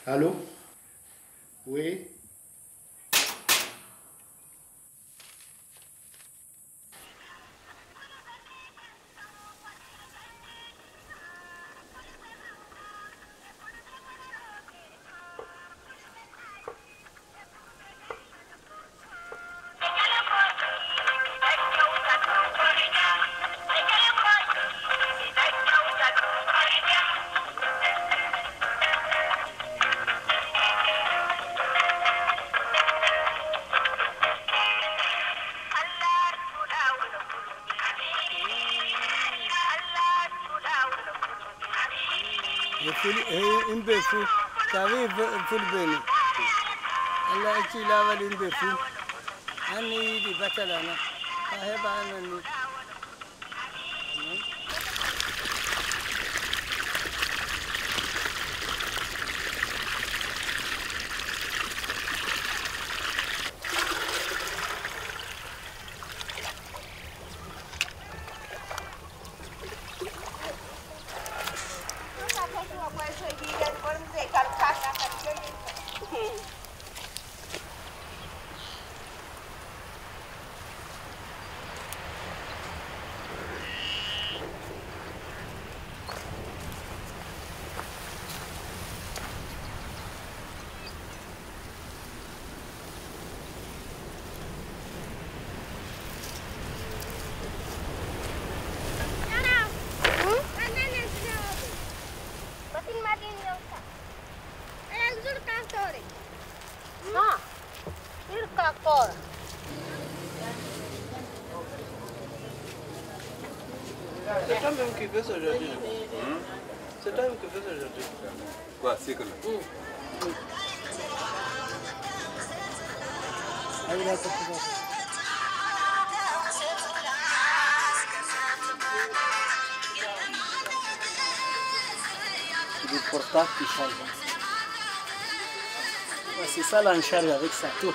Allô? Oui? In bai fu tabi ful beni Allah ci lawalin bai fu anni di batalana ka heba anani C'est toi-même qui fais ce jardin. C'est toi-même qui fais ce jardin. Quoi, c'est que là? C'est du portable qui charge. C'est ça là, on charge avec ça tout.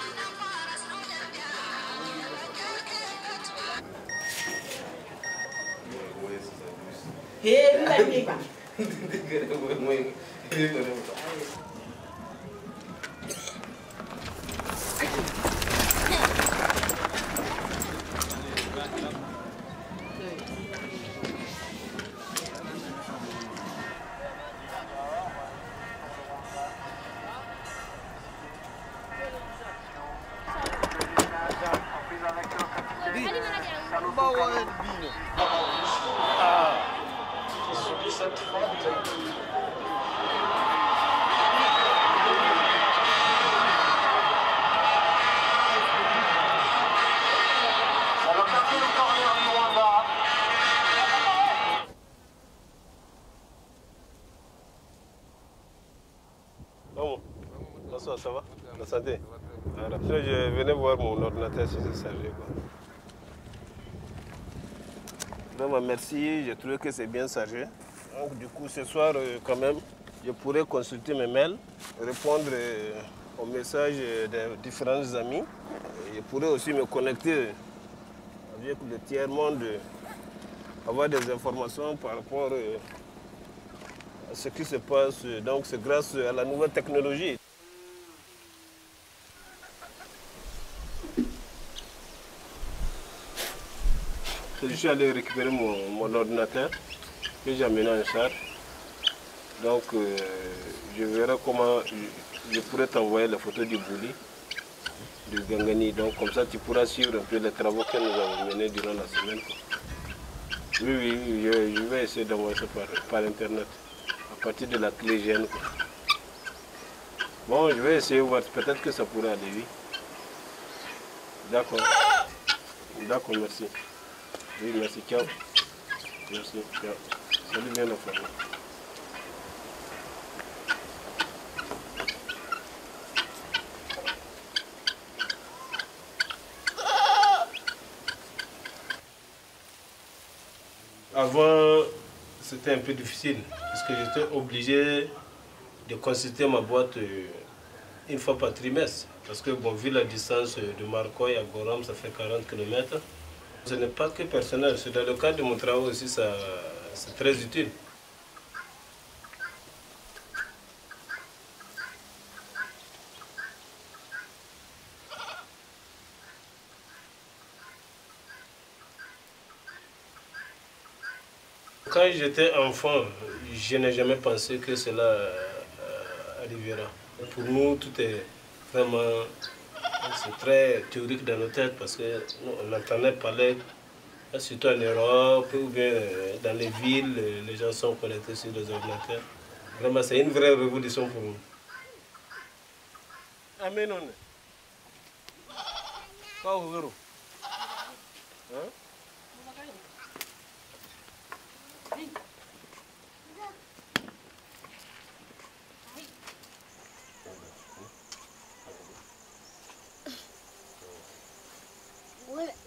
Bonsoir, ça va? La santé? Alors, je venais voir mon ordinateur si c'est chargé. Vraiment, merci. J'ai trouvé que c'est bien chargé. Donc, du coup, ce soir, quand même, je pourrais consulter mes mails, répondre aux messages des différents amis. Je pourrais aussi me connecter avec le tiers-monde, avoir des informations par rapport à ce qui se passe. Donc, c'est grâce à la nouvelle technologie. Je suis allé récupérer mon ordinateur que j'ai amené en charge. Donc, je verrai comment je pourrais t'envoyer les photos du bouli, du Gangani. Donc, comme ça, tu pourras suivre un peu les travaux que nous avons menés durant la semaine. Oui, je vais essayer d'envoyer ça par Internet, à partir de la clé GN. Bon, je vais essayer de voir, peut-être que ça pourrait aller, oui. D'accord. D'accord, merci. Oui, merci, ciao. Merci, ciao. Salut bien la famille. Avant, c'était un peu difficile, parce que j'étais obligé de consulter ma boîte une fois par trimestre. Parce que, bon, vu la distance de Marcoy à Goram, ça fait 40 km. Ce n'est pas que personnel, c'est dans le cadre de mon travail aussi, c'est très utile. Quand j'étais enfant, je n'ai jamais pensé que cela arrivera. Pour nous, tout est vraiment... C'est très théorique dans nos têtes parce qu'on entendait parler, surtout en Europe ou bien dans les villes, les gens sont connectés sur les ordinateurs. Vraiment, c'est une vraie révolution pour nous. Amen.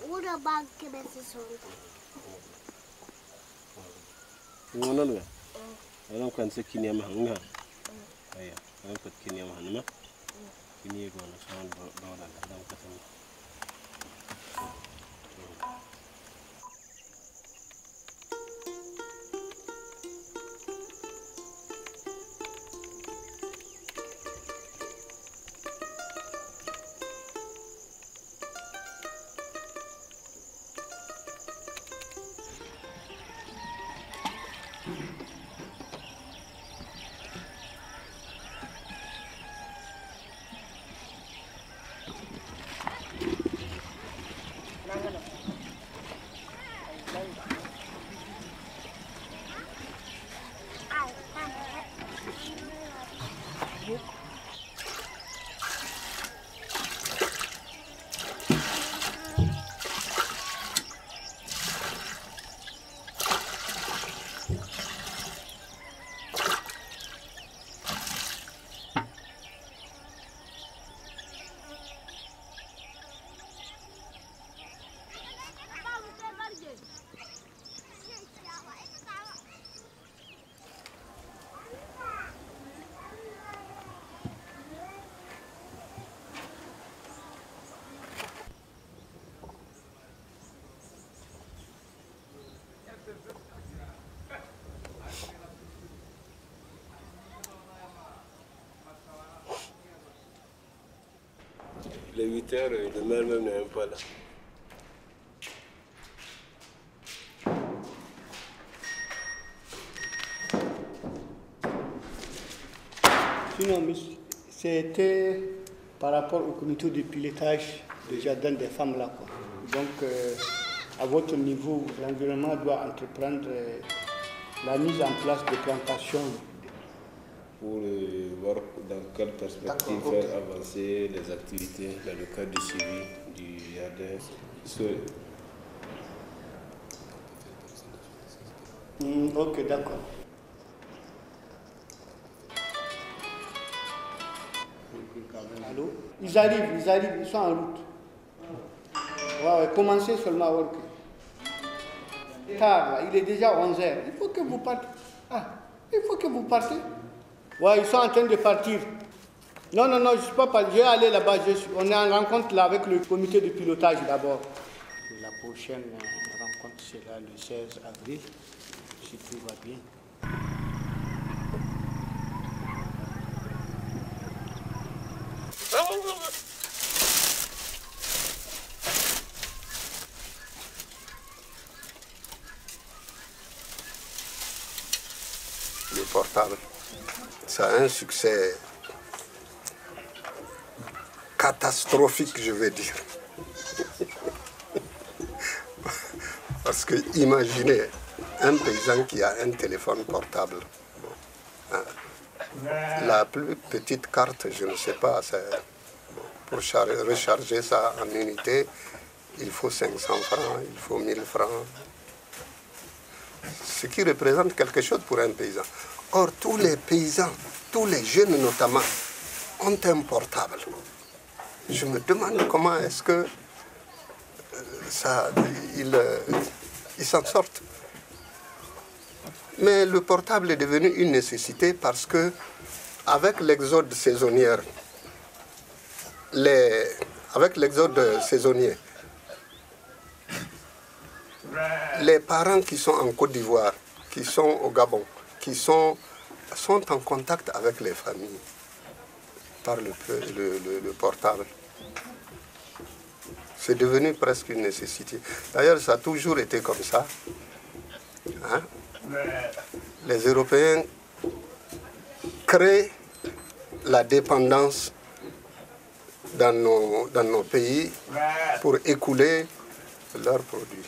What about Kebesi song? Ngono nga kan se kinia ma nga aya ko kinia ma na kini go na sound do da ko tan Les 8 heures, le maire même n'est même pas là. Sinon, c'était par rapport au comité de pilotage du jardin des femmes là, quoi. Donc, à votre niveau, l'environnement doit entreprendre la mise en place de plantations. Pour voir dans quelle perspective faire avancer les activités dans le cadre du suivi du jardin. Ok, d'accord. Allô? Ils arrivent, ils sont en route. Ouais, commencez seulement à worker. Tard, il est déjà 11h. Il faut que vous partez. Ah, il faut que vous partez. Ouais, ils sont en train de partir. Non, je ne suis pas parti. Je vais aller là-bas. On est en rencontre là avec le comité de pilotage d'abord. La prochaine rencontre sera le 16 avril, si tout va bien. Le portable, ça a un succès catastrophique, je vais dire. Parce que imaginez un paysan qui a un téléphone portable. La plus petite carte, je ne sais pas, pour recharger ça en unité, il faut 500 francs, il faut 1000 francs. Ce qui représente quelque chose pour un paysan. Or, tous les paysans, tous les jeunes notamment, ont un portable. Je me demande comment est-ce que ils s'en sortent. Mais le portable est devenu une nécessité parce que, avec l'exode saisonnier, les parents qui sont en Côte d'Ivoire, qui sont au Gabon, qui sont en contact avec les familles par le portable. C'est devenu presque une nécessité. D'ailleurs, ça a toujours été comme ça. Hein? Les Européens créent la dépendance dans nos pays pour écouler leurs produits.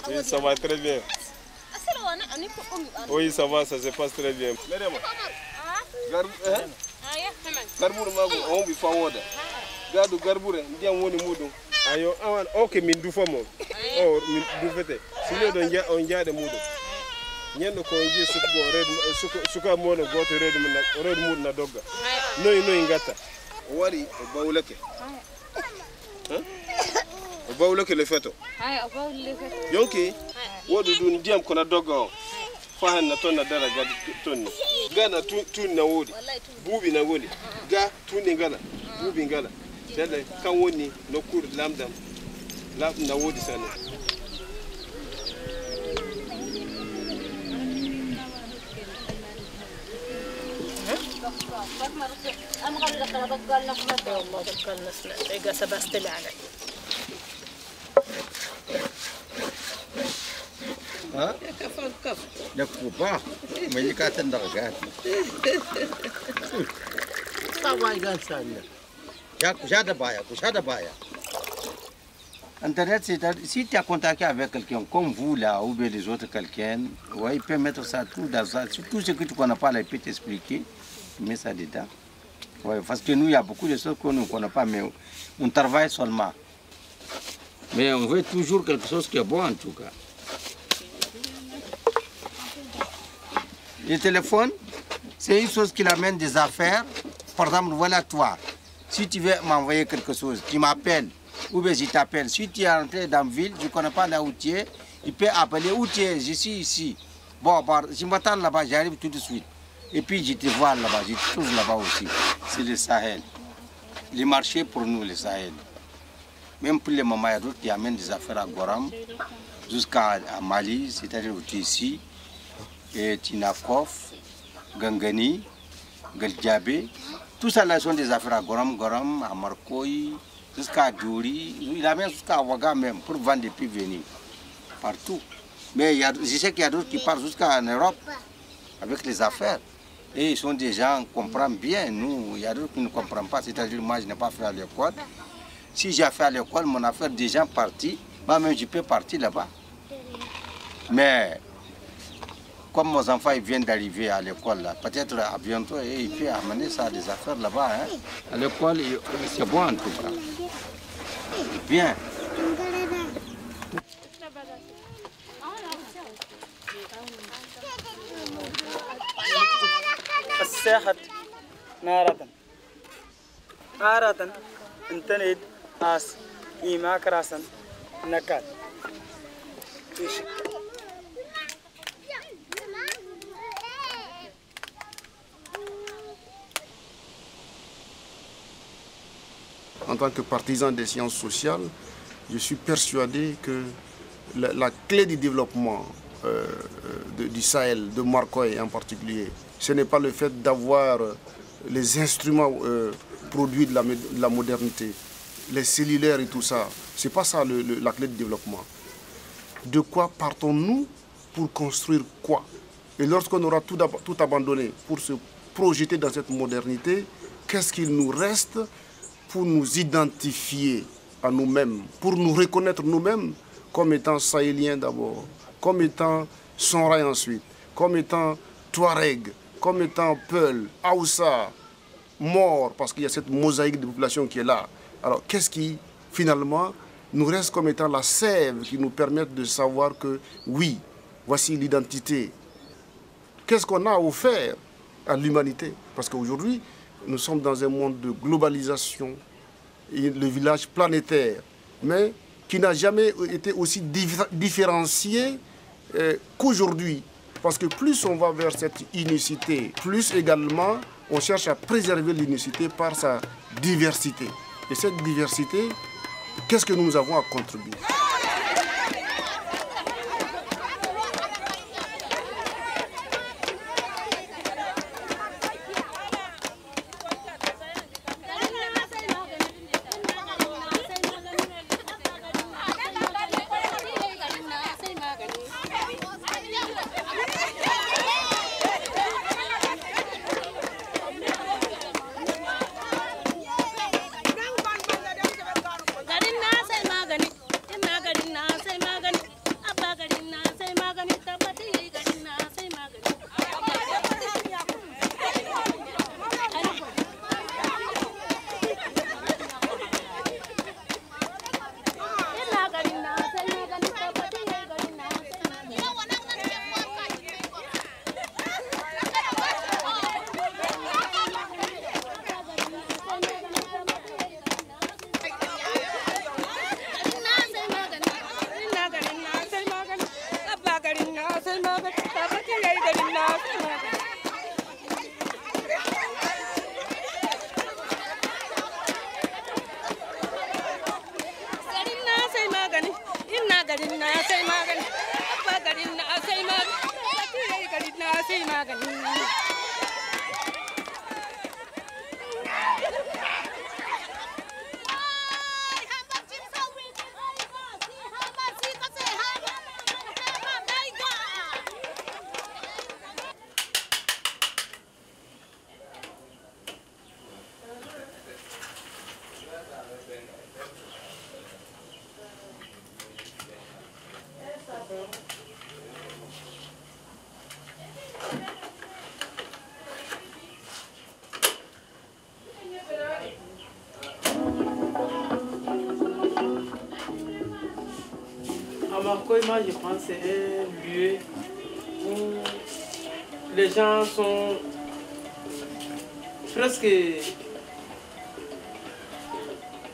Oui, ça va très bien. Oui, ça va, ça se passe très bien. Garbure mago on bi fawoda gadu garbure ndiyam woni mudum ayo awan oke min du famo o min du fete sino do on jaade mudum nyendo ko ji sukgo red suka mono goto red mudum na dogga noy ngata wari o bawlake o bawlake le feto ay o bawlake yonki wodu dun ndiyam ko na dogga o fahan na tonna dara gadi tonni gana tun na wodi bubi na wodi ga tuni gana bubi gana dele kan woni no kur lamdam lab na wodi sana ها؟ كف يكفوبا ملي كاتندرجات طواي قال سالي يا كوشادا بايا Internet, si tu as contacté avec quelqu'un comme vous là, ou bien les autres quelqu'un, ouais, il peut mettre ça tout dans ça. Tout ce que tu connais pas, là, il peut t'expliquer. Tu mets ça dedans. Ouais, parce que nous, il y a beaucoup de choses qu'on ne connaît pas, mais on travaille seulement. Mais on veut toujours quelque chose qui est bon en tout cas. Le téléphone, c'est une chose qui amène des affaires. Par exemple, voilà toi. Si tu veux m'envoyer quelque chose, tu m'appelles. Ou bien je t'appelle. Si tu es rentré dans la ville, je ne connais pas là où tu es, il peut appeler où tu es, je suis ici. Bon, je m'attends là-bas, j'arrive tout de suite. Et puis je te vois là-bas, je te trouve là-bas aussi. C'est le Sahel. Le marché pour nous, le Sahel. Même pour les mamans, il y a d'autres qui amènent des affaires à Goram, jusqu'à Mali, c'est-à-dire où tu es ici, et Tinakov, Gangani, Galdiabé. Tout ça là sont des affaires à Goram, à Marcoy, jusqu'à Djouri, il amène jusqu'à Ouaga même pour vendre des puis venir partout. Mais je sais qu'il y a d'autres qui partent jusqu'en Europe avec les affaires. Et ils sont des gens qui comprennent bien. Nous, il y a d'autres qui ne comprennent pas. C'est-à-dire moi je n'ai pas fait à l'école. Si j'ai fait à l'école, mon affaire des gens partis, moi-même je peux partir là-bas. Mais comme mes enfants ils viennent d'arriver à l'école, peut-être à bientôt, et ils peuvent amener ça des affaires là-bas. Hein. À l'école, c'est bon en tout cas. Bien. الساحة نارة نارة انتنيد ناس إيما كراسن نكاد En tant que partisan des sciences sociales, je suis persuadé que la clé du développement du Sahel, de Marcoy en particulier, ce n'est pas le fait d'avoir les instruments produits de la modernité, les cellulaires et tout ça. Ce n'est pas ça la clé du développement. De quoi partons-nous pour construire quoi? Et lorsqu'on aura tout abandonné pour se projeter dans cette modernité, qu'est-ce qu'il nous reste pour nous identifier à nous-mêmes, pour nous reconnaître nous-mêmes comme étant sahéliens d'abord, comme étant Sonrai ensuite, comme étant Touareg, comme étant Peul, Aoussa, Mort, parce qu'il y a cette mosaïque de population qui est là. Alors qu'est-ce qui finalement nous reste comme étant la sève qui nous permette de savoir que oui, voici l'identité. Qu'est-ce qu'on a offert à l'humanité? Parce qu'aujourd'hui, nous sommes dans un monde de globalisation, et le village planétaire, mais qui n'a jamais été aussi différencié qu'aujourd'hui. Parce que plus on va vers cette unicité, plus également on cherche à préserver l'unicité par sa diversité. Et cette diversité, qu'est-ce que nous avons à contribuer? Marcoy, moi je pense que c'est un lieu où les gens sont presque...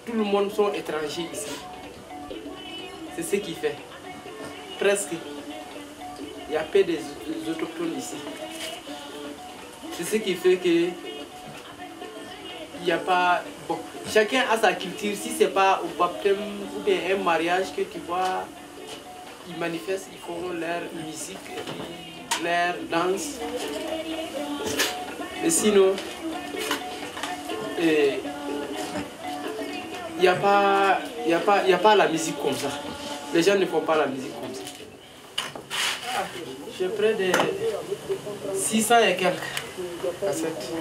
Tout le monde sont étrangers ici. C'est ce qui fait. Presque. Il y a peu des autochtones ici. C'est ce qui fait que il n'y a pas... Bon, chacun a sa culture. Si ce n'est pas au baptême ou bien un mariage que tu vois, ils manifestent, ils font leur musique, leur danse. Mais sinon, il n'y a pas la musique comme ça. Les gens ne font pas la musique comme ça. J'ai près de 600 et quelques cassettes.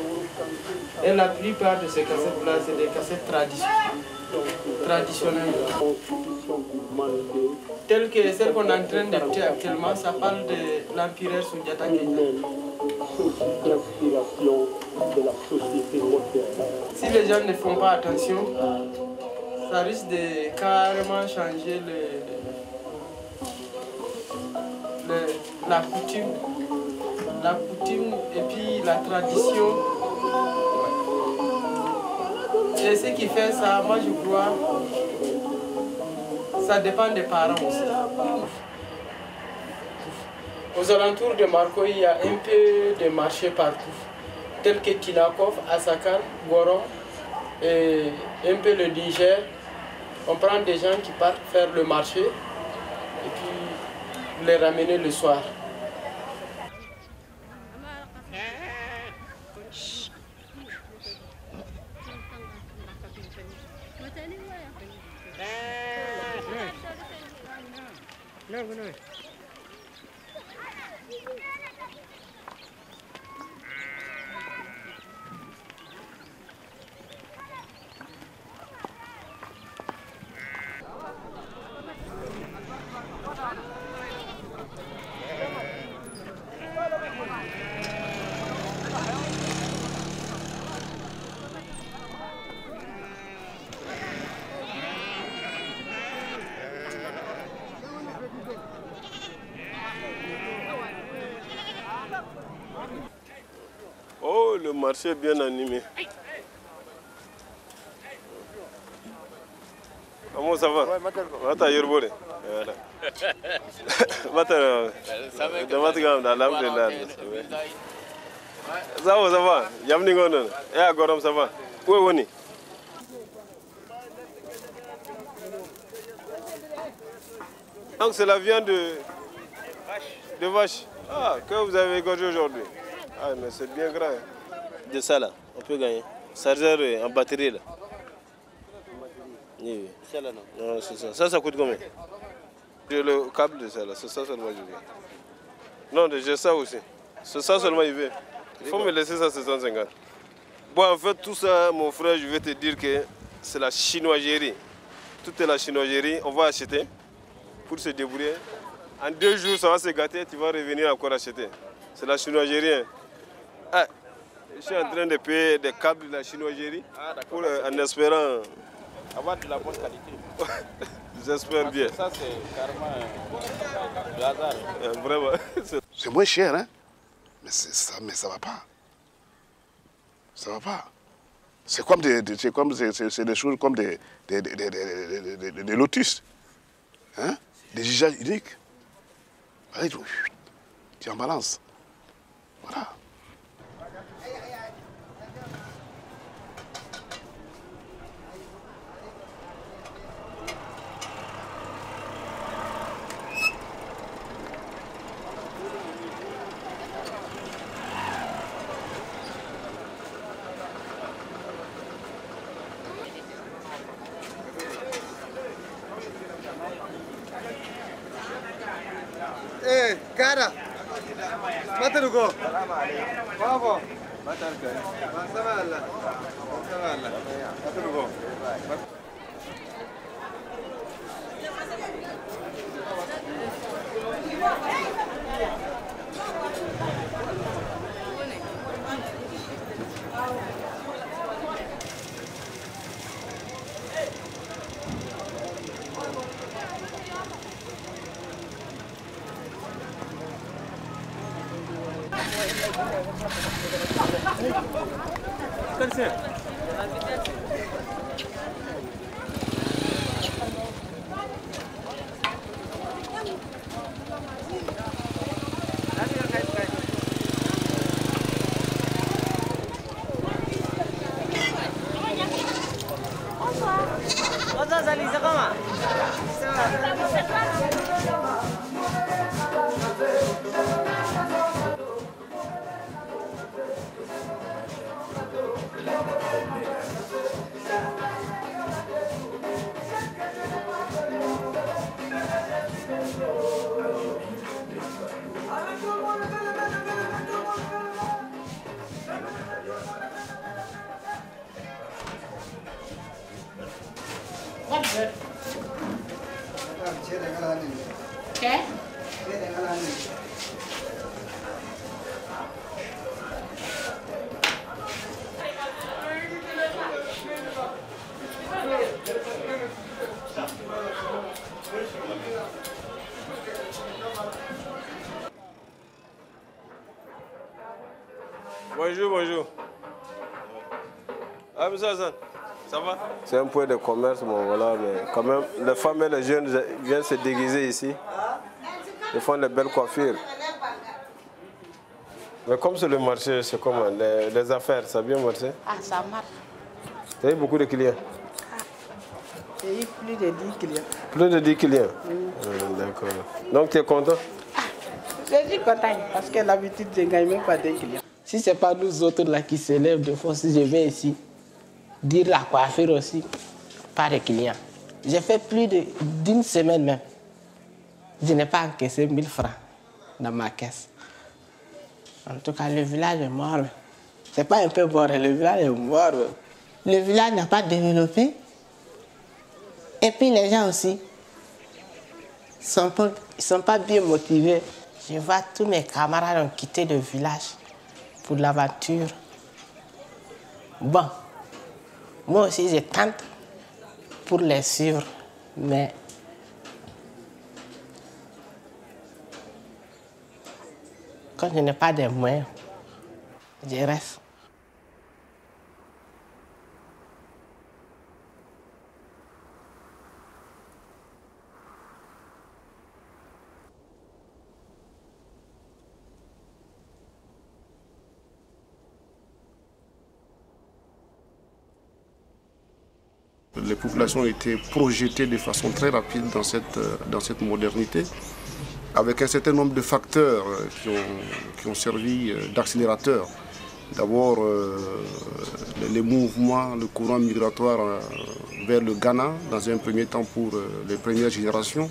Et la plupart de ces cassettes-là, c'est des cassettes traditionnelles. Telles que celle qu'on est en train d'écouter actuellement, ça parle de l'empereur Sundiata Keita. Si les gens ne font pas attention, ça risque de carrément changer la coutume et puis la tradition. Et ce qui fait ça, moi je crois, ça dépend des parents aussi. Aux alentours de Marcoy, il y a un peu de marchés partout, tels que Tinakov, Asakan, Goron et un peu le Niger. On prend des gens qui partent faire le marché et puis les ramener le soir. Oh, le marché est bien animé. Comment ça va? Mata Yorbore. Voilà. Mata. Ça va? Yamni gonon. Eh, Gorom, ça va? Où est Woni? Donc c'est la viande de vache. Ah, que vous avez égorgé aujourd'hui. Ah, mais c'est bien grand. De ça là, on peut gagner. Chargeur en batterie là. Oui. Ça là non. Non, c'est ça. Ça coûte combien? J'ai le câble de ça là, c'est ça seulement je veux. Non, j'ai ça aussi. C'est ça seulement il veut. Il faut me laisser ça 750. Bon, en fait, tout ça, mon frère, je vais te dire que c'est la chinoiserie. Tout est la chinoiserie. On va acheter pour se débrouiller. En 2 jours, ça va se gâter, tu vas revenir encore acheter. C'est la chinoiserie. Ah, je suis en train de payer des câbles de la chinoiserie pour, en espérant avoir de la bonne qualité. J'espère bien. Ça, c'est carrément le hasard. Vraiment. C'est moins cher, hein? Mais ça va pas. Ça va pas. C'est comme des choses comme des lotus. Hein? Des usages uniques. Allez, tu en balances. Voilà. Eh, cara. Matarugo. Bravo. Matarugo. Bonjour, bonjour. Ah, monsieur Hassan, ça va? C'est un point de commerce, bon voilà, mais quand même, les femmes et les jeunes viennent se déguiser ici. Ils font de belles coiffures. Mais comme c'est le marché, c'est comment? Les affaires, ça a bien marché? Ah, ça marche. Tu as eu beaucoup de clients? J'ai eu plus de 10 clients. Plus de 10 clients? Oui. D'accord. Donc tu es content? Je suis content parce que l'habitude, je ne gagne même pas des clients. Si ce n'est pas nous autres là qui se lèvent de fois, si je viens ici, dire la coiffure aussi, pas de clients. J'ai fait plus d'une semaine même. Je n'ai pas encaissé 1000 francs dans ma caisse. En tout cas, le village est mort. Ce n'est pas un peu mort, le village est mort. Le village n'a pas développé. Et puis les gens aussi ne sont pas bien motivés. Je vois tous mes camarades ont quitté le village pour l'aventure. Bon, moi aussi je tente pour les suivre, mais quand je n'ai pas de moyens, je reste. Les populations ont été projetées de façon très rapide dans cette modernité, avec un certain nombre de facteurs qui ont servi d'accélérateur. D'abord, les mouvements, le courant migratoire vers le Ghana, dans un premier temps pour les premières générations,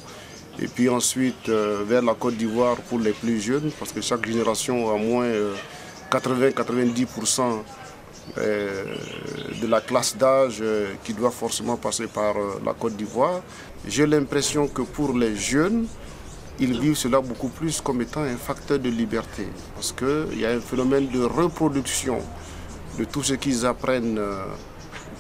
et puis ensuite vers la Côte d'Ivoire pour les plus jeunes, parce que chaque génération a au moins 80-90% de la classe d'âge qui doit forcément passer par la Côte d'Ivoire. J'ai l'impression que pour les jeunes, ils vivent cela beaucoup plus comme étant un facteur de liberté, parce qu'il y a un phénomène de reproduction de tout ce qu'ils apprennent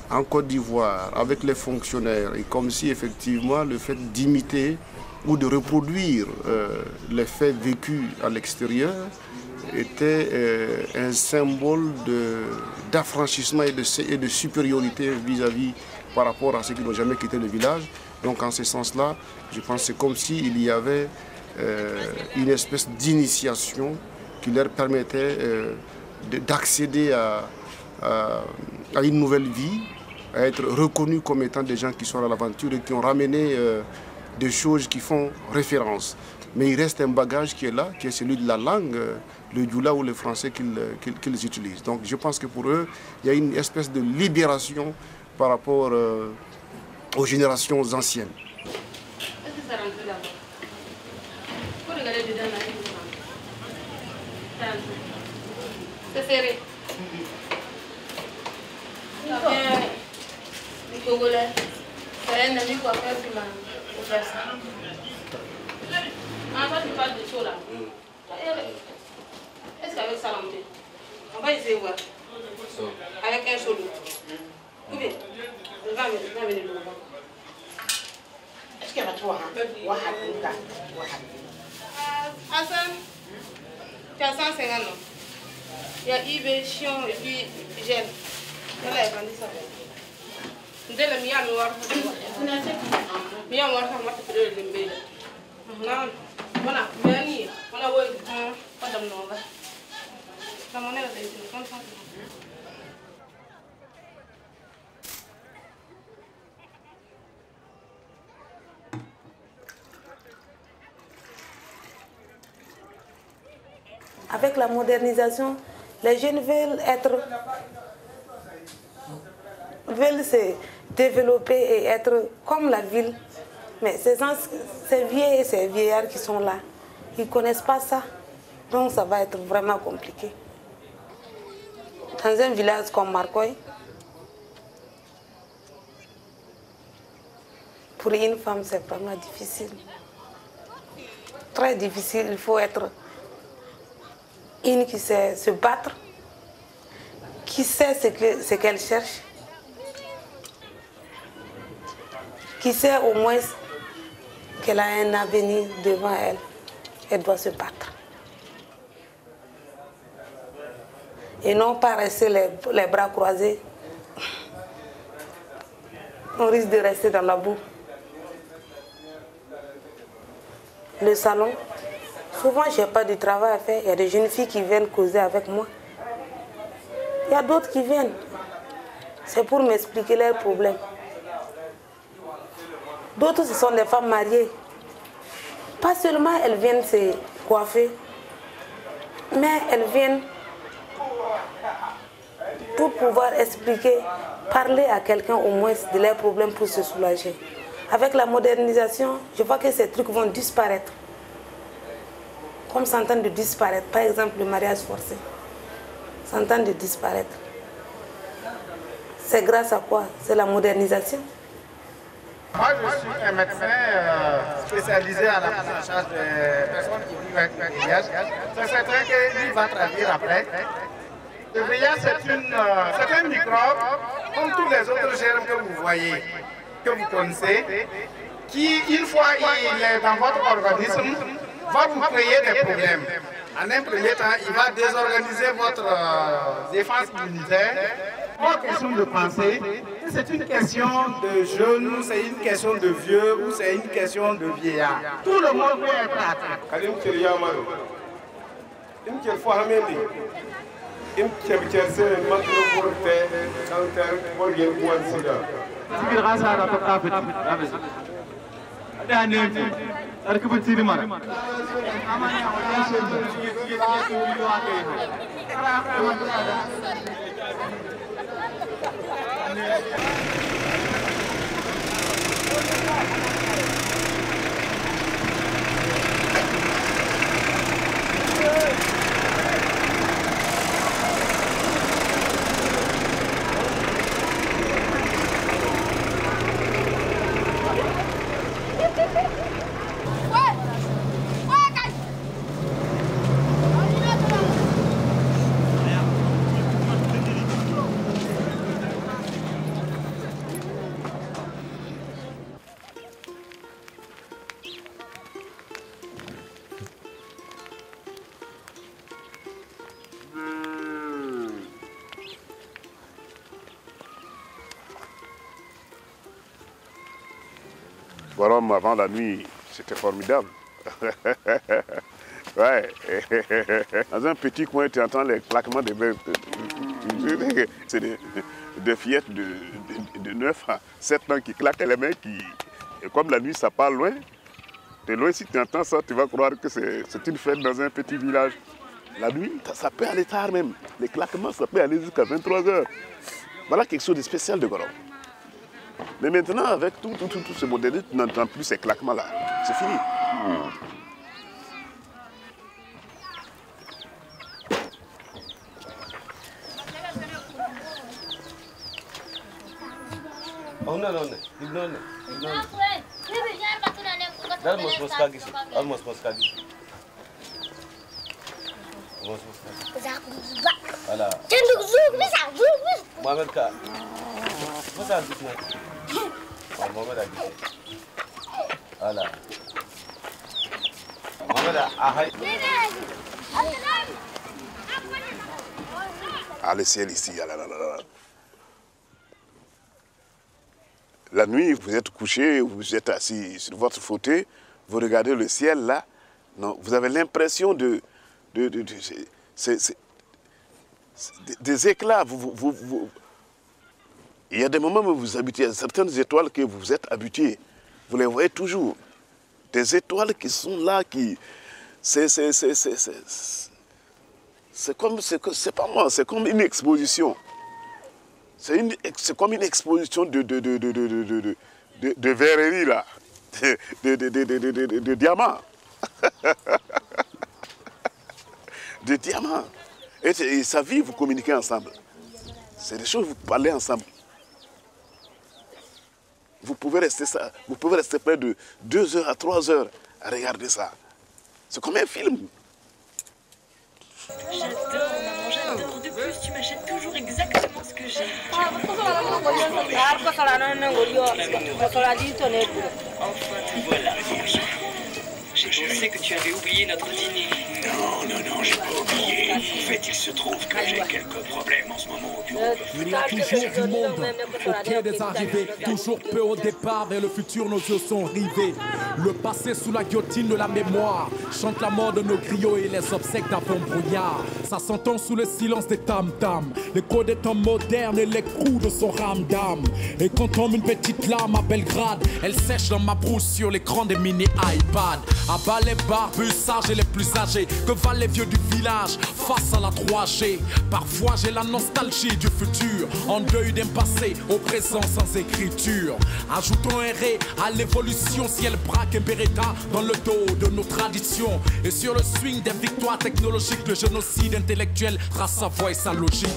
en Côte d'Ivoire avec les fonctionnaires, et comme si effectivement le fait d'imiter ou de reproduire les faits vécus à l'extérieur était un symbole d'affranchissement et de supériorité vis-à-vis par rapport à ceux qui n'ont jamais quitté le village. Donc en ce sens-là, je pense que c'est comme s'il y avait une espèce d'initiation qui leur permettait d'accéder à une nouvelle vie, à être reconnus comme étant des gens qui sont à l'aventure et qui ont ramené des choses qui font référence. Mais il reste un bagage qui est là, qui est celui de la langue, le djoula ou le français qu'ils utilisent. Donc je pense que pour eux, il y a une espèce de libération par rapport aux générations anciennes. C'est serré. Les Congolais, c'est un ami coiffeur qui m'a offert ça. Ah, toi, tu parles de chaud là. Est-ce qu'avec ça, on va essayer de voir. Avec un chaud d'eau. Ou bien, on va venir de l'eau. Est-ce qu'il y a toi? Hassan, tu as 150 ans. Il y a Ibe, Chion et puis Gêne. Voilà, elle grandit ça. Dès le Miami, on va Avec la modernisation, les jeunes veulent se développer et être comme la ville. Mais ces vieilles et ces vieillards qui sont là, ils ne connaissent pas ça. Donc ça va être vraiment compliqué. Dans un village comme Marcoy, pour une femme, c'est vraiment difficile. Très difficile. Il faut être une qui sait se battre, qui sait ce qu'elle cherche, qui sait au moins qu'elle a un avenir devant elle. Elle doit se battre. Et non pas rester les bras croisés. On risque de rester dans la boue. Le salon, souvent je n'ai pas de travail à faire. Il y a des jeunes filles qui viennent causer avec moi. Il y a d'autres qui viennent. C'est pour m'expliquer leurs problèmes. D'autres, ce sont des femmes mariées. Pas seulement elles viennent se coiffer, mais elles viennent pour pouvoir expliquer, parler à quelqu'un au moins de leurs problèmes pour se soulager. Avec la modernisation, je vois que ces trucs vont disparaître. Comme c'est en train de disparaître, par exemple le mariage forcé. C'est en train de disparaître. C'est grâce à quoi? C'est la modernisation. Moi, je suis un médecin spécialisé à la prise en charge des personnes qui vivent avec le VIH. C'est certain qu'il va traduire après. Le VIH, c'est un microbe, comme tous les autres germes que vous voyez, que vous connaissez, qui, une fois il est dans votre organisme, va vous créer des problèmes. En un premier temps, il va désorganiser votre défense immunitaire. Pas question de penser que c'est une question de jeune, ou c'est une question de vieux, ou c'est une question de vieillard. Tout le monde peut être atteint. Voilà, avant la nuit, c'était formidable. Ouais. Dans un petit coin, tu entends les claquements des verres. C'est des fillettes de 9 à 7 ans qui claquent les mains. Et comme la nuit, ça part loin. De loin, si tu entends ça, tu vas croire que c'est une fête dans un petit village. La nuit, ça peut aller tard même. Les claquements, ça peut aller jusqu'à 23 h. Voilà quelque chose de spécial de Gorom. Mais maintenant, avec tout ce modernisme, tu n'entends plus ces claquements-là. C'est fini. Voilà. Mohamed Ka. Masa gis na. Mohamed a gis. Voilà. Mohamed a hay. Ah, le ciel ici, La nuit, vous êtes couché, vous êtes assis sur votre fauteuil, vous regardez le ciel là, non, vous avez l'impression des éclats. Il y a des moments où vous vous habituez à certaines étoiles que vous êtes habitués. Vous les voyez toujours. Des étoiles qui sont là, c'est comme une exposition. C'est comme une exposition de verrerie là, de diamants. De diamants. Et ça vit, vous communiquez ensemble. C'est des choses, vous parlez ensemble. Vous pouvez rester près de 2 heures à 3 heures à regarder ça. C'est comme un film. J'adore, maman, j'adore. De plus, tu m'achètes toujours exactement ce que j'aime. Enfin, voilà, Vierge. J'ai pensé que tu avais oublié notre dîner. Non, j'ai pas oublié. En fait, il se trouve que j'ai quelques problèmes en ce moment au bureau. Il y a toujours du monde au quai des arrivées, toujours peu au départ, vers le futur nos yeux sont rivés. Le passé sous la guillotine de la mémoire chante la mort de nos griots et les obsèques d'avant brouillard. Ça s'entend sous le silence des tam-tams, l'écho des temps modernes et les coups de son ramdam. Et quand tombe une petite larme à Belgrade, elle sèche dans ma brousse sur l'écran des mini-iPad. À bas les barbus sages et les plus âgés, que valent les vieux du village face à la 3G. Parfois j'ai la nostalgie du futur, en deuil d'un passé au présent sans écriture. Ajoutons un ré à l'évolution si elle braque un Beretta dans le dos de nos traditions. Et sur le swing des victoires technologiques, le génocide intellectuel trace sa voie et sa logique.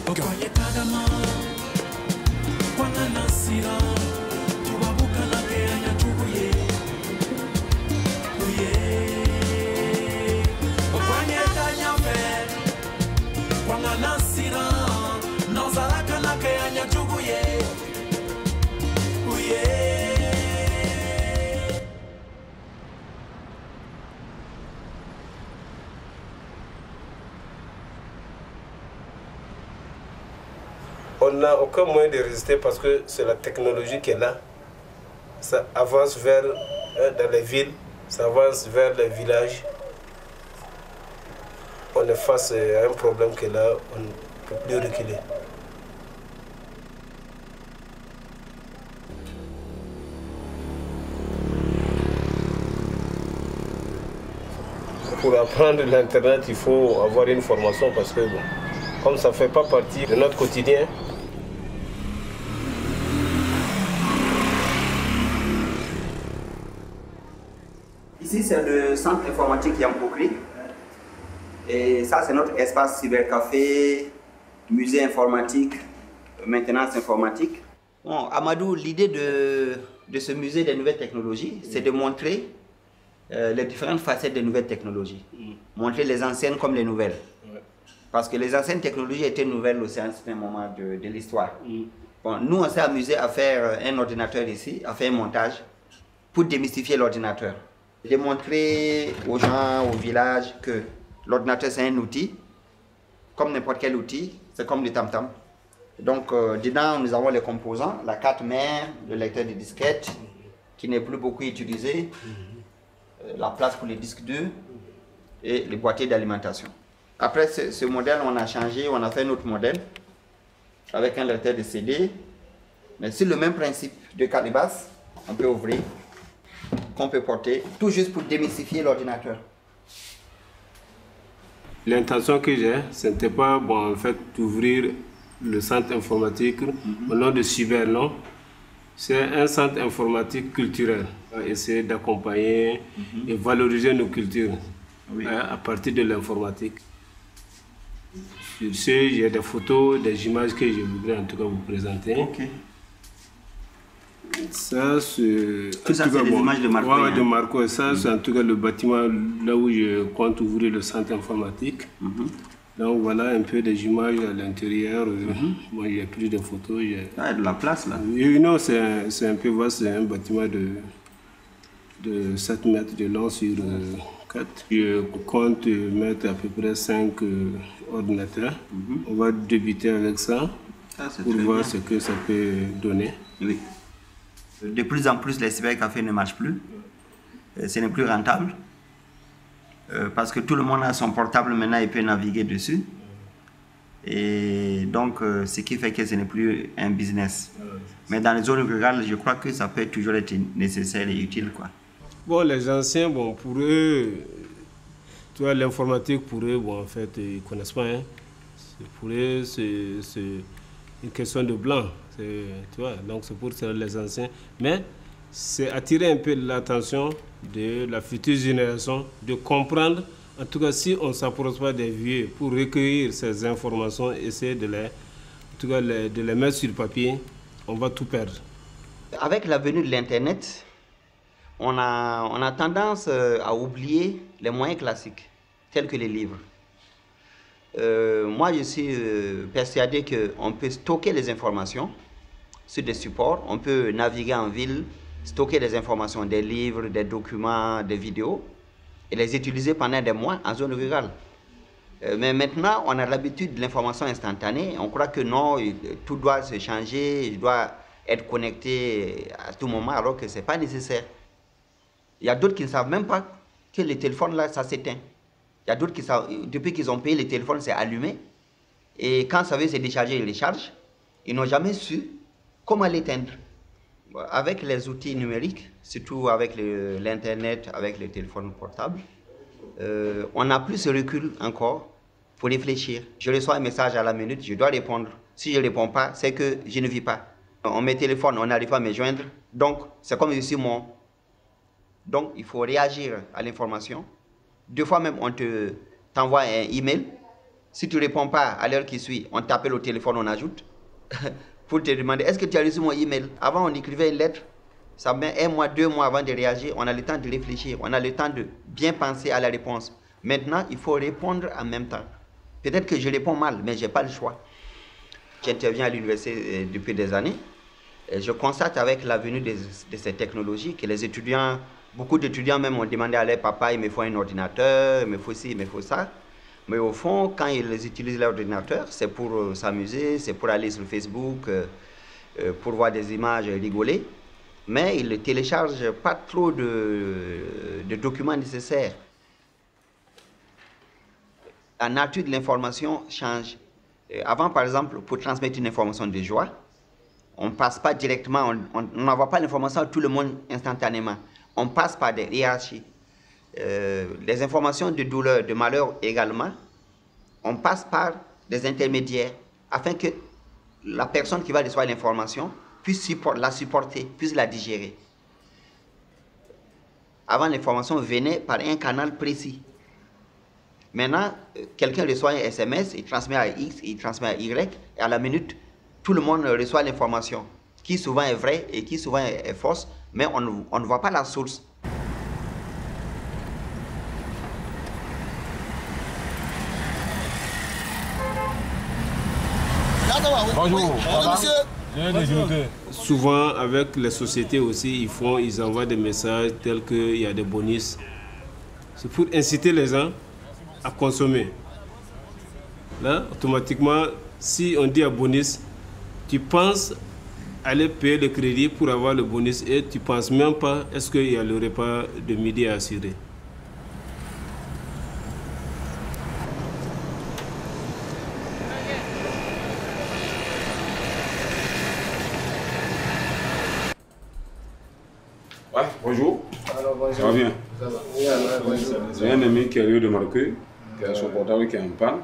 On n'a aucun moyen de résister parce que c'est la technologie qui est là. Ça avance vers dans les villes, ça avance vers les villages. On est face à un problème qui est là, on ne peut plus reculer. Pour apprendre l'Internet, il faut avoir une formation parce que, bon, comme ça ne fait pas partie de notre quotidien, ici, c'est le centre informatique Yampokri. Et ça, c'est notre espace cybercafé, musée informatique, maintenance informatique. Bon, Amadou, l'idée de ce musée des nouvelles technologies, c'est de montrer les différentes facettes des nouvelles technologies. Montrer les anciennes comme les nouvelles. Parce que les anciennes technologies étaient nouvelles aussi à un certain moment de l'histoire. Bon, nous, on s'est amusé à faire un ordinateur ici, à faire un montage pour démystifier l'ordinateur. Démontrer aux gens, au village, que l'ordinateur c'est un outil, comme n'importe quel outil, c'est comme le tam-tam. Donc dedans nous avons les composants, la carte mère, le lecteur de disquette, qui n'est plus beaucoup utilisé, la place pour les disques durs et les boîtiers d'alimentation. Après ce modèle, on a changé, on a fait un autre modèle avec un lecteur de CD, mais c'est le même principe de calebasse, on peut ouvrir, qu'on peut porter, tout juste pour démystifier l'ordinateur. L'intention que j'ai, ce n'était pas en fait d'ouvrir le centre informatique au nom de Cyber, non. C'est un centre informatique culturel. On va essayer d'accompagner et valoriser nos cultures à partir de l'informatique. Sur ce, j'ai des photos, des images que je voudrais en tout cas vous présenter. Ça, c'est des images de Marco. Ouais, de Marco. Ça, c'est en tout cas le bâtiment là où je compte ouvrir le centre informatique. Donc voilà un peu des images à l'intérieur. Moi, j'ai pris des photos. Il y a de la place là. Non, c'est un peu vaste. C'est un bâtiment de 7 mètres de long sur 4. Je compte mettre à peu près 5 ordinateurs. On va débuter avec ça pour voir ce que ça peut donner. Oui. De plus en plus, les cybercafés ne marchent plus. Ce n'est plus rentable. Parce que tout le monde a son portable maintenant et peut naviguer dessus. Et donc, ce qui fait que ce n'est plus un business. Mais dans les zones rurales, je crois que ça peut toujours être nécessaire et utile, quoi. Bon, les anciens, bon, pour eux, tu vois, l'informatique, pour eux, bon, en fait, ils ne connaissent pas. Hein. Pour eux, c'est une question de blanc. Tu vois, donc c'est pour ça les anciens. Mais c'est attirer un peu l'attention de la future génération, de comprendre, en tout cas, si on ne s'approche pas des vieux pour recueillir ces informations, essayer de les mettre sur le papier, on va tout perdre. Avec la venue de l'Internet, on a tendance à oublier les moyens classiques, tels que les livres. Moi, je suis persuadé qu'on peut stocker les informations sur des supports, on peut naviguer en ville, stocker des informations, des livres, des documents, des vidéos, et les utiliser pendant des mois en zone rurale. Mais maintenant, on a l'habitude de l'information instantanée. On croit que non, tout doit se changer, je dois être connecté à tout moment, alors que ce n'est pas nécessaire. Il y a d'autres qui ne savent même pas que le téléphone, là, ça s'éteint. Il y a d'autres qui savent, depuis qu'ils ont payé le téléphone, c'est allumé. Et quand ça veut se décharger, ils les chargent. Ils n'ont jamais su comment l'éteindre. Avec les outils numériques, surtout avec l'Internet, avec les téléphones portables, on n'a plus ce recul encore pour réfléchir. Je reçois un message à la minute, je dois répondre. Si je ne réponds pas, c'est que je ne vis pas. On me téléphone, on n'arrive pas à me joindre. Donc, c'est comme je suis mort. Donc, il faut réagir à l'information. Deux fois même, on t'envoie un email. Si tu ne réponds pas à l'heure qui suit, on t'appelle au téléphone, on ajoute. Pour te demander, est-ce que tu as reçu mon email? Avant, on écrivait une lettre. Ça met 1 mois, 2 mois avant de réagir. On a le temps de réfléchir. On a le temps de bien penser à la réponse. Maintenant, il faut répondre en même temps. Peut-être que je réponds mal, mais je n'ai pas le choix. J'interviens à l'université depuis des années. Et je constate avec la venue de ces technologies que les étudiants, beaucoup d'étudiants même ont demandé à leur papa, il me faut un ordinateur, il me faut ci, il me faut ça. Mais au fond, quand ils utilisent l'ordinateur, c'est pour s'amuser, c'est pour aller sur Facebook, pour voir des images, rigoler. Mais ils ne téléchargent pas trop de documents nécessaires. La nature de l'information change. Avant, par exemple, pour transmettre une information de joie, on ne passe pas directement, on n'envoie pas l'information à tout le monde instantanément. On passe par des hiérarchies. Les informations de douleur, de malheur également, on passe par des intermédiaires afin que la personne qui va recevoir l'information puisse la supporter, puisse la digérer. Avant, l'information venait par un canal précis. Maintenant, quelqu'un reçoit un SMS, il transmet à X, il transmet à Y, et à la minute, tout le monde reçoit l'information, qui souvent est vraie et qui souvent est fausse, mais on ne voit pas la source. Bonjour. Souvent, avec les sociétés aussi, ils envoient des messages tels qu'il y a des bonus. C'est pour inciter les gens à consommer. Là, automatiquement, si on dit à bonus, tu penses aller payer le crédit pour avoir le bonus et tu ne penses même pas est-ce qu'il y a le repas de midi à assurer. Ouais, bonjour. Alors, bonjour. Ça va bien? Ça va. J'ai un ami qui a lieu de marquer, qui a son portable qui est en panne.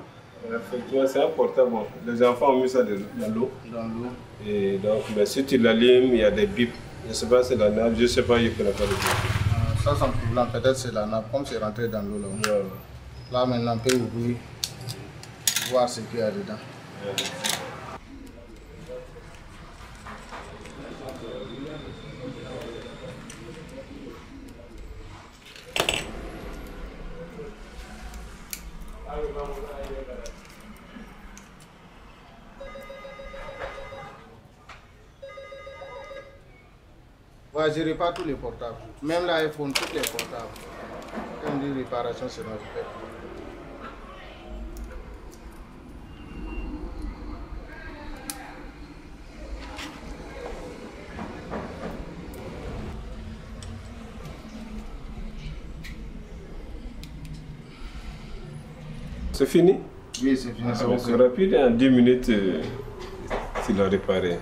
Effectivement, c'est un portable. Bon, les enfants ont mis ça dans l'eau. Dans l'eau. Et donc, mais si tu l'allumes, il y a des bips. Je ne sais pas si c'est la nappe, je ne sais pas, il ne connaît pas le bip. Ça, sans problème. Peut-être c'est la nappe, comme c'est rentré dans l'eau. Là. Là, maintenant, on peut ouvrir, voir ce qu'il y a dedans. Ouais, je répare tous les portables. Même l'iPhone, tous les portables. finir réparation, sinon je vais. C'est fini? Oui, c'est fini. C'est rapide, en 10 minutes, s'il a réparé.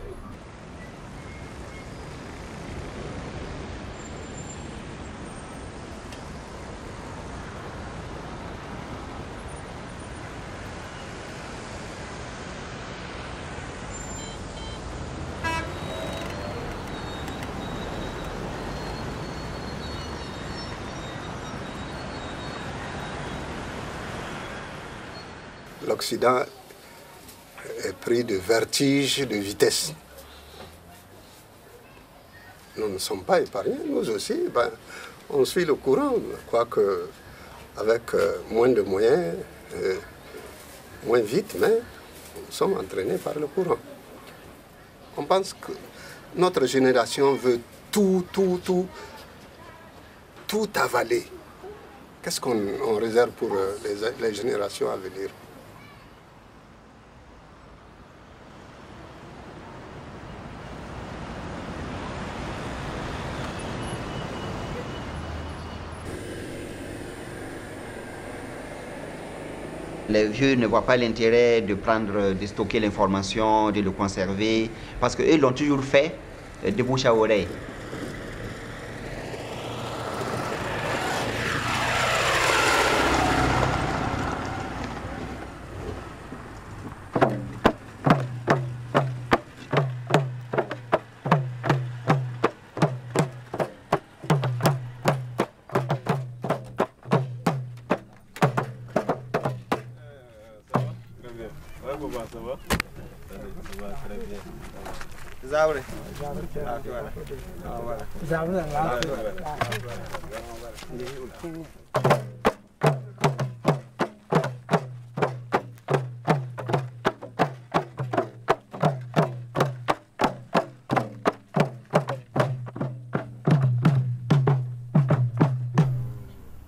L'Occident est pris de vertige, de vitesse. Nous ne sommes pas épargnés, nous aussi, on suit le courant, quoique avec moins de moyens, moins vite, mais nous sommes entraînés par le courant. On pense que notre génération veut tout avaler. Qu'est-ce qu'on réserve pour les générations à venir? Les vieux ne voient pas l'intérêt de stocker l'information, de le conserver, parce qu'eux l'ont toujours fait de bouche à oreille.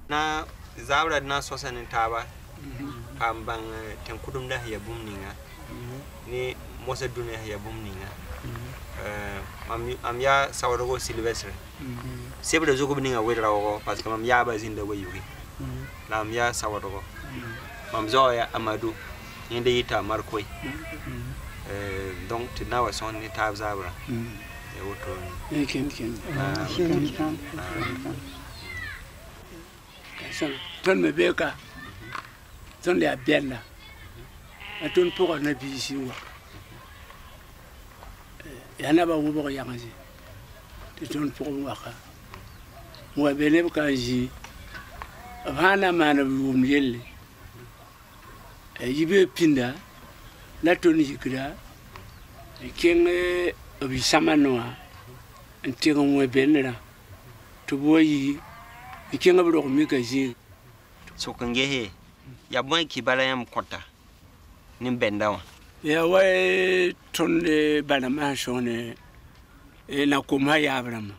Na zabra na sosanin taba pambang tenkudum dah ya bumninga ni mosa dunia ya bumninga am ya sawrogo silvestre sebra zogo bninga wedrawo parce que mam ya bazinda wayugi la am ya sawrogo mam zoya amadou yende yita markoy donc tina wa son ni tab zabra e woto ken ton me beka ton le abella a ton pour na bisi wa yana ba wo bo yangazi te ton pour wa ka mo bele ka ji bana mana wum yelle yibe pinda la ton yikra ken obi samanoa ntingo mo benera to boyi ikenga bro mika ji sokangehe ya bon ki bala yam kota nim bendawa ya way tonne bana ma shone na kuma ya abrama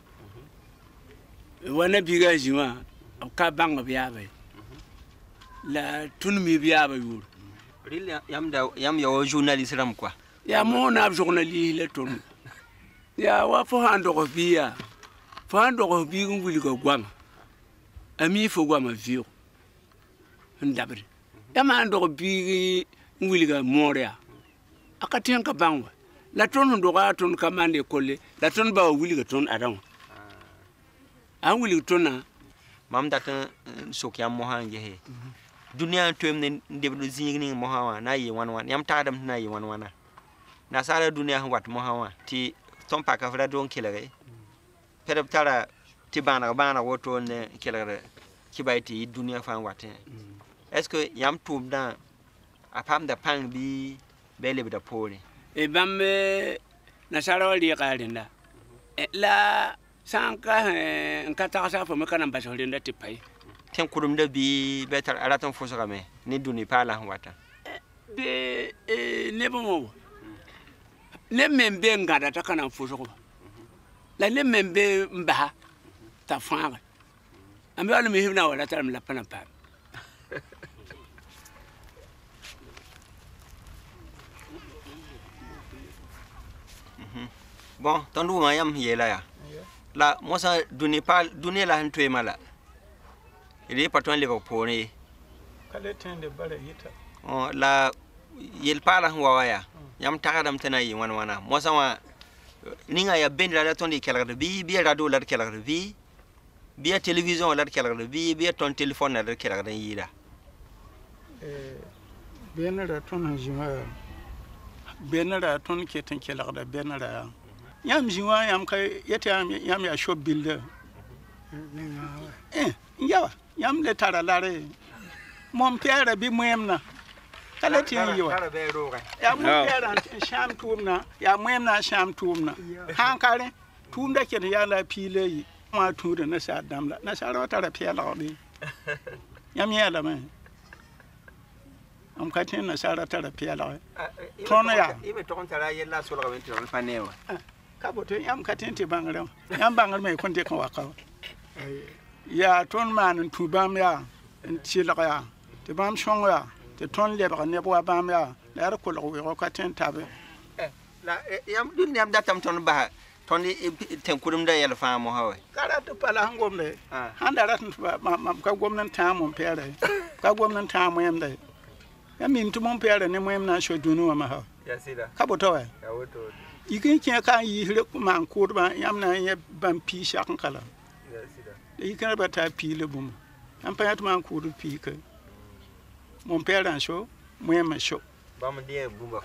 wana biga jiwa ka banga biya bay la tun mi biya bay wur ril yam ya journaliste ram quoi ya mo na journaliste le ton ya wa fo hando ko biya fo hando ko bi nguli ko gwam ami fo gwam vieux ndabre ya ma ando bi nguli ga moria akaten ka bangwa la ton ndo ga ton kamande kolle la ton ba wuli ga ton adam an wuli tona mam data sokyam mohanje he dunia toem ne debdo zingni mohawa na yi wan yam tadam na yi wan na sala dunia wat mohawa ti ton pa ka fra don kelere pedab tara ti bana woto ne kelere ki bayti dunia fa watin est-ce que yam toum dan apam da pang bi bele bi da pole e bambe na sala wali qalinda la sanka nkata sa fo makana ba solinda ti pay ten kudum da bi betar aratan fo so game ni duni pala wata be ne bo ne membe ngada ta kana fo so la ne membe mba ta fanga Ami wala mi himna wala taram la pana pa. Bon, ton du mayam yela ya. La mosa duni la hantwe mala. Ile patron le pone. Kale tende bare hita. Oh la yel pala huwa ya. Yam tagadam tena yi wana. Mosa wa ninga ya ben la ton di kala bi radio la kala bi télévision la kala bi ton téléphone la kala yida. Benara ton jima. Benara ton keten kala benara. Yam jiwa yam kay yete yam ya shop builder. Yawa yam le tara lare. Mon père bi moyemna. Kala tin yiwa. Ya mon père sham tumna, ya moyemna sham tumna. Hankare tumda ke ya la pile yi. Ma tude na sa damla. Na sa ro tara pela bi. Yam yala man. Am katin na sa ro tara pela. Tona ya. Ibe ton tara yella so la venti on panewa. Kaboto yam katente bangare yam bangal me konte kan waka ya ton man tubam ya tilga ya te bam shong ya te ton le ba ne bo bam ya la ra ko lo katen tabe la yam dun yam datam ton ba ton ten kudum da yel fa mo hawe kala to pala ngom le handa rat mam ka gom nan ta mon pere ka gom nan ta mo yam dai yam min tu mon pere ne mo yam na sho dunu ma ha ya sida kaboto wa ya woto ikin kya kan yi hire man kurba yamna ye ban pi shakan kala ikin ba ta pi le bum an pa yat man kudu pi ke mon père en show moi ma show ba mon die bumba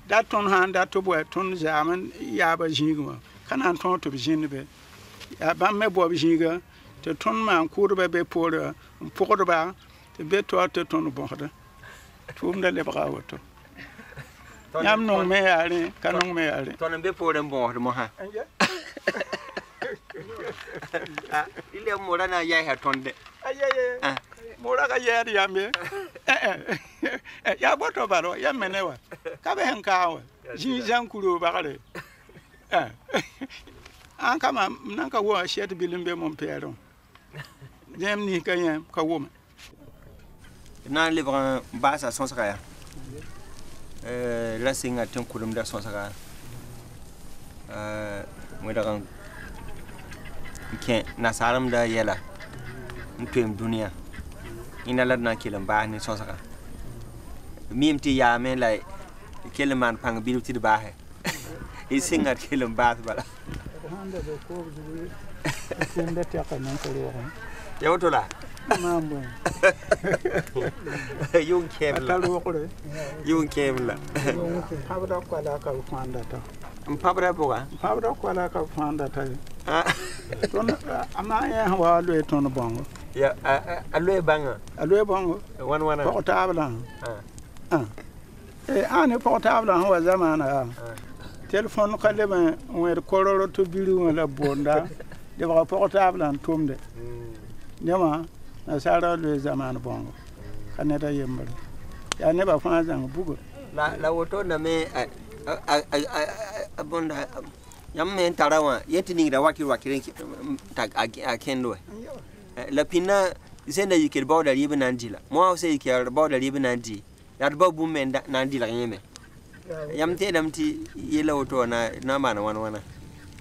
da ton han da to boy ton zaman ya ba jinga kana ton to jinbe ya ba me bo jinga te ton man kurba be pour ba te be to ton bonda tum da le ba wato yam non me yare kanon me yare ton be po den bon mo ha ile mora na ya ha ton de ayeye mora ka yare yambe ya boto baro ya menewa ka be hankawa ji jan kuro bakare an kama nan ka wo shet bilimbe mon père jem ni kayem ka wo nan livre basa son saka la singa ten kudum da son saka mo da kan ke nasaram da yela mpem dunia ina la na kilam ba ni son saka mimti ya me la keleman pang bilu ti ba he e singa kilam ba bala handa do ko du tende ta kan nan ko ya wato la mambo yung kemla yung kemla pabra kwala ka fanda ta pabra boga pabra kwala ka fanda ta ton ama ya wa lo ton bongo ya alo bongo wana portable ane portable wa zamana telephone kale ma wer kororo to biru wala bonda de ba portable an tumde nyama nasara le zaman bongo kaneta yemba ya ne ba fa zang bugo la woto na me bonda yam me tarawa yetini da wakiri tag akendo la pina zenda yike bawda ribe nandila mo se yike bawda ribe nandi ya ba bu men nandila yeme yam te dam ti yela woto na mana wana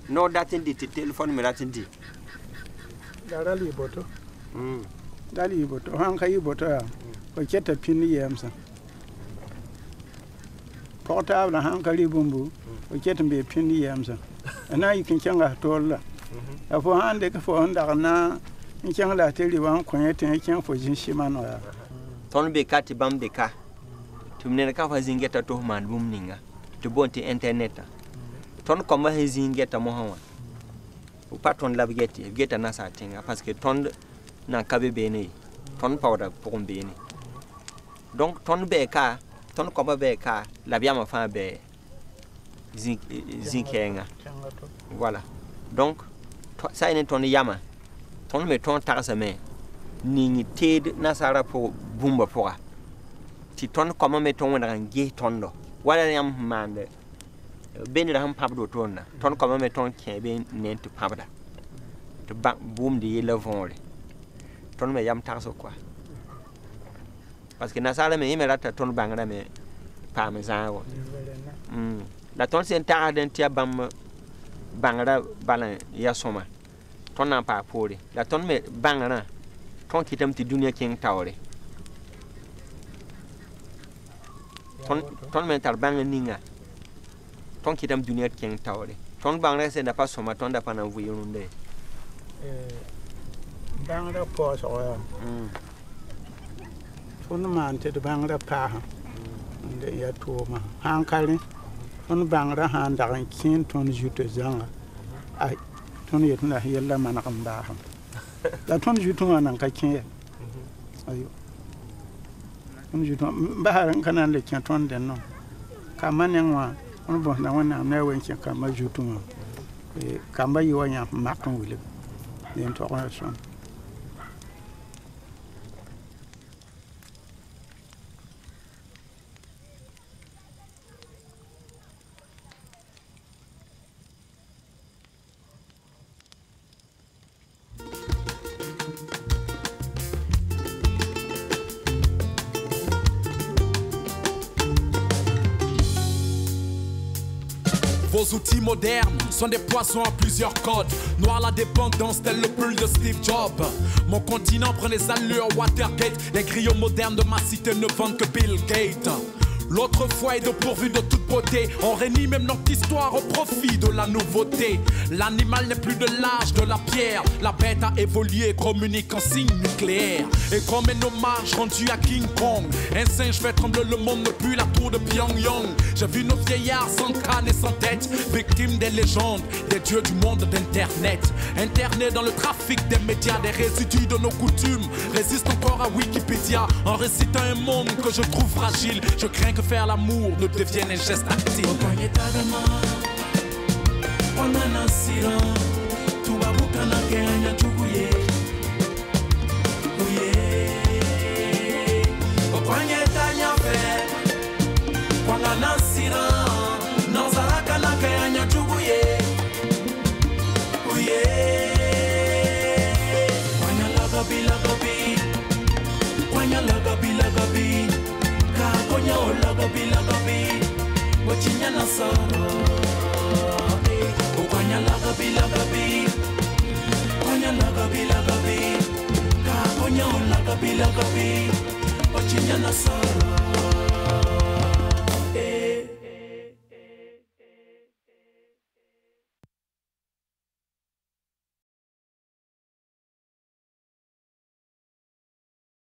no datin di telephone me datin di dara li boto dali boto han kai boto ya ko keta pin yemsa portable han kali bumbu ko keta be pin yemsa ana yikin kyanga tolla afo han de ko fo handa na kyanga la teli wan ko yete kyanga fo jin shimano ya ton be kati bambe ka tumne ka fa zingeta to man bum ninga to bonti internet ton ko ma zingeta mo hawa o patron la geta na sa tinga parce que ton na kabe bene ton powder pour bene donc ton beka ton ko beka la biama fa be zinkenga voilà donc ça ene ton yama ton me ton tarsa me ni ted na sara pour bumba pour ti ton ko me ton na ngi ton do wala yam mande beni da ham pabdo ton na ton ko me ton ke be nent pabda te boum de yele vonle ton me yam tarso quoi parce que nasala me yeme rata ton bangara me pa me zango la ton sen ta den tia bam bangara balan ya soma ton nan pa pore la ton me bangara ton kitam ti dunia king tawre ton men tar bang ninga ton kitam dunia king tawre ton bangara sen da pas soma ton da pana vuyunde bangara po so ya ton man te bangara pa de ya toma hankali ton bangara han da kin ton jute zanga ai ton yetna yalla man kam ba ha la ton jute man ka kin ayo ton jute ba han kanan le kin ton den no ka manen wa on bo na wana na wen kin ka ma jute mo ka ba yi wanya makon wile den to ko son. Vos outils modernes sont des poissons à plusieurs codes. Noir la dépendance tel le pull de Steve Jobs. Mon continent prend les allures Watergate. Les griots modernes de ma cité ne vendent que Bill Gates. L'autre fois est dépourvu de toute beauté. On réunit même notre histoire au profit de la nouveauté. L'animal n'est plus de l'âge de la pierre. La bête a évolué, communique en signe nucléaire. Et comme un hommage rendu à King Kong, un singe fait trembler le monde depuis la tour de Pyongyang. J'ai vu nos vieillards sans crâne et sans tête, victimes des légendes, des dieux du monde d'internet. Internés dans le trafic des médias, des résidus de nos coutumes résistent encore à Wikipédia. En récitant un monde que je trouve fragile, je crains que faire l'amour ne devienne un geste actif. Lagabi, lagabi, lagabi,